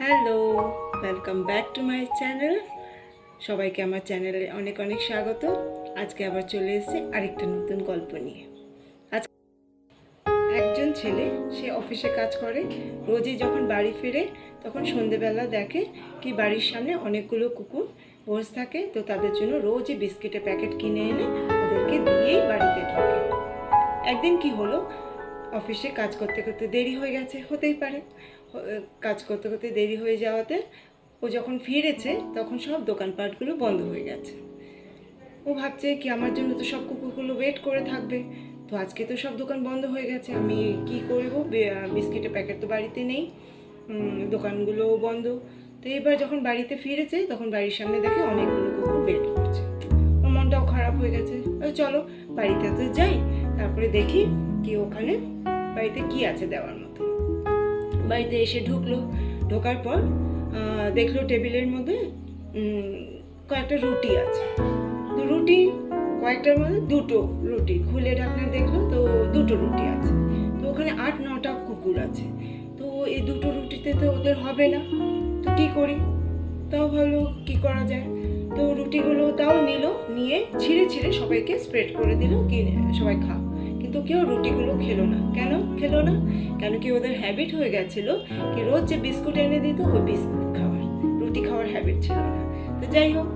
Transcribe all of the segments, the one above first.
Hello, welcome back to my channel. সবাইকে আমার চ্যানেলে অনেক অনেক স্বাগত। আজকে আবার চলে এসেছে আরেকটা নতুন গল্প নিয়ে। আজ একজন ছেলে, সে অফিসে কাজ করে, রোজই যখন বাড়ি ফিরে তখন সন্ধেবেলা দেখে কি বাড়ির সামনে অনেকগুলো কুকুর বসে থাকে। তো তাদের জন্য রোজই বিস্কিটের প্যাকেট কিনে এনে ওদেরকে দিয়েই বাড়িতে ঢোকে। একদিন কি হলো, অফিসে কাজ করতে করতে দেরি হয়ে গেছে, হতেই পারে। কাজ করতে করতে দেরি হয়ে যাওয়াতে ও যখন ফিরেছে তখন সব দোকানপাটগুলো বন্ধ হয়ে গেছে। ও ভাবছে কি আমার জন্য তো সব কুকুরগুলো ওয়েট করে থাকবে, তো আজকে তো সব দোকান বন্ধ হয়ে গেছে, আমি কি করব? বিস্কিটের প্যাকেট তো বাড়িতে নেই, দোকানগুলোও বন্ধ। তো এবার যখন বাড়িতে ফিরেছে তখন বাড়ির সামনে দেখে অনেকগুলো কুকুর ওয়েট করছে। ওর মনটাও খারাপ হয়ে গেছে। চলো বাড়িতে তো যাই, তারপরে দেখি কি ওখানে বাড়িতে কি আছে দেওয়ার মতো। বাড়িতে এসে ঢুকলো, ঢোকার পর দেখলো টেবিলের মধ্যে কয়েকটা রুটি আছে। তো রুটি কয়েকটার মধ্যে দুটো রুটি খুলে ঢাকনা দেখলো, তো দুটো রুটি আছে। তো ওখানে ৮-৯টা কুকুর আছে। তো এই দুটো রুটিতে তো ওদের হবে না, তো কী করি? তাও ভাবলো কী করা যায়। তো রুটিগুলো তাও নিল, নিয়ে ছিঁড়ে ছিঁড়ে সবাইকে স্প্রেড করে দিল কি সবাই খা। কিন্তু কেউ রুটিগুলো খেলো না। কেন খেলো না? কেন কি ওদের হ্যাবিট হয়ে গেছিল কি রোজ যে বিস্কুট এনে দিত ওই বিস্কুট খাওয়ার, রুটি খাওয়ার হ্যাবিট ছিল না। তো যাই হোক,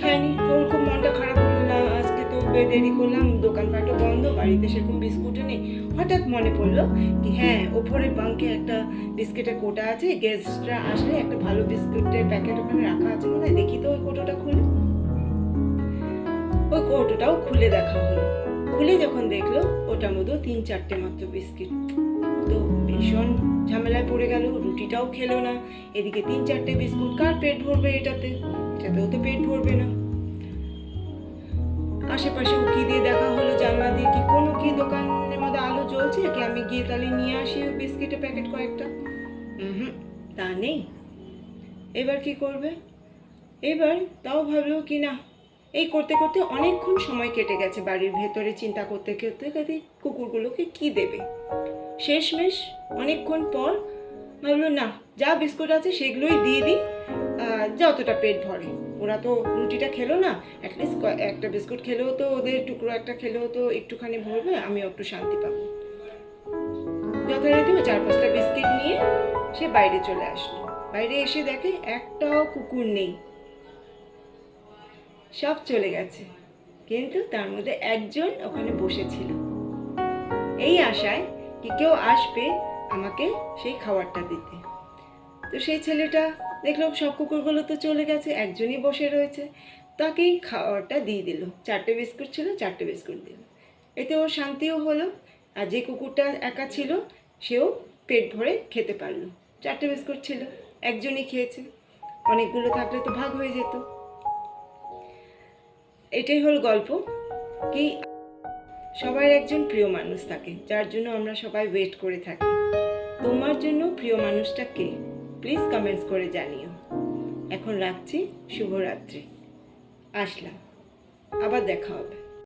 খায়নি। তো ওর খুব মনটা খারাপ হলো, না আজকে তো দেরি করলাম, দোকানপাটও বন্ধ, বাড়িতে সেরকম বিস্কুটও নেই। হঠাৎ মনে পড়লো কি হ্যাঁ, ওপরের বাঙ্কে একটা বিস্কিটের কোটা আছে, গেস্টরা আসলে একটা ভালো বিস্কুটের প্যাকেট ওখানে রাখা আছে মনে হয়, দেখি তো ওই কোটোটা খুলে। ওই কৌটোটাও খুলে দেখা হলো। খুলে যখন দেখলো ওটার মধ্যে 3-4টে মাত্র বিস্কিট। তো ভীষণ ঝামেলায় পড়ে গেল, রুটিটাও খেলো না, এদিকে 3-4টে বিস্কুট, কার পেট ভরবে এটাতেও তো পেট ভরবে না। আশেপাশে উকি দিয়ে দেখা হলো, জানলা দিয়ে কি কোনো কি দোকানের মধ্যে আলো জ্বলছে কি, আমি গিয়ে তাহলে নিয়ে আসি বিস্কিটের প্যাকেট কয়েকটা। তা নেই। এবার কি করবে? এবার তাও ভাবলো কি না, এই করতে করতে অনেকক্ষণ সময় কেটে গেছে বাড়ির ভেতরে, চিন্তা করতে করতে করতে কুকুরগুলোকে কি দেবে। শেষমেশ অনেকক্ষণ পর ভাবলো না, যা বিস্কুট আছে সেগুলোই দিয়ে দিই, যতটা পেট ভরে। ওরা তো রুটিটা খেলো না, অ্যাটলিস্ট একটা বিস্কুট খেলেও তো, ওদের টুকরো একটা খেলেও তো একটুখানি ভরবে, আমিও একটু শান্তি পাবো। যথারীতি 4-5টা বিস্কিট নিয়ে সে বাইরে চলে আসলো। বাইরে এসে দেখে একটাও কুকুর নেই, সব চলে গেছে। কিন্তু তার মধ্যে একজন ওখানে বসেছিল, এই আশায় কি কেউ আসবে আমাকে সেই খাবারটা দিতে। তো সেই ছেলেটা দেখলো সব কুকুরগুলো তো চলে গেছে, একজনই বসে রয়েছে, তাকেই খাবারটা দিয়ে দিল। 4টে বিস্কুট ছিল, 4টে বিস্কুট দিল। এতে ওর শান্তিও হলো, আর যে কুকুরটা একা ছিল সেও পেট ভরে খেতে পারলো। 4টে বিস্কুট ছিল, একজনই খেয়েছে, অনেকগুলো থাকলে তো ভাগ হয়ে যেত। এটাই হল গল্প কি সবার একজন প্রিয় মানুষ থাকে যার জন্য আমরা সবাই ওয়েট করে থাকি। তোমার জন্য প্রিয় মানুষটা কে? প্লিজ কমেন্টস করে জানিও। এখন রাখছি, শুভরাত্রি। আসলাম, আবার দেখা হবে।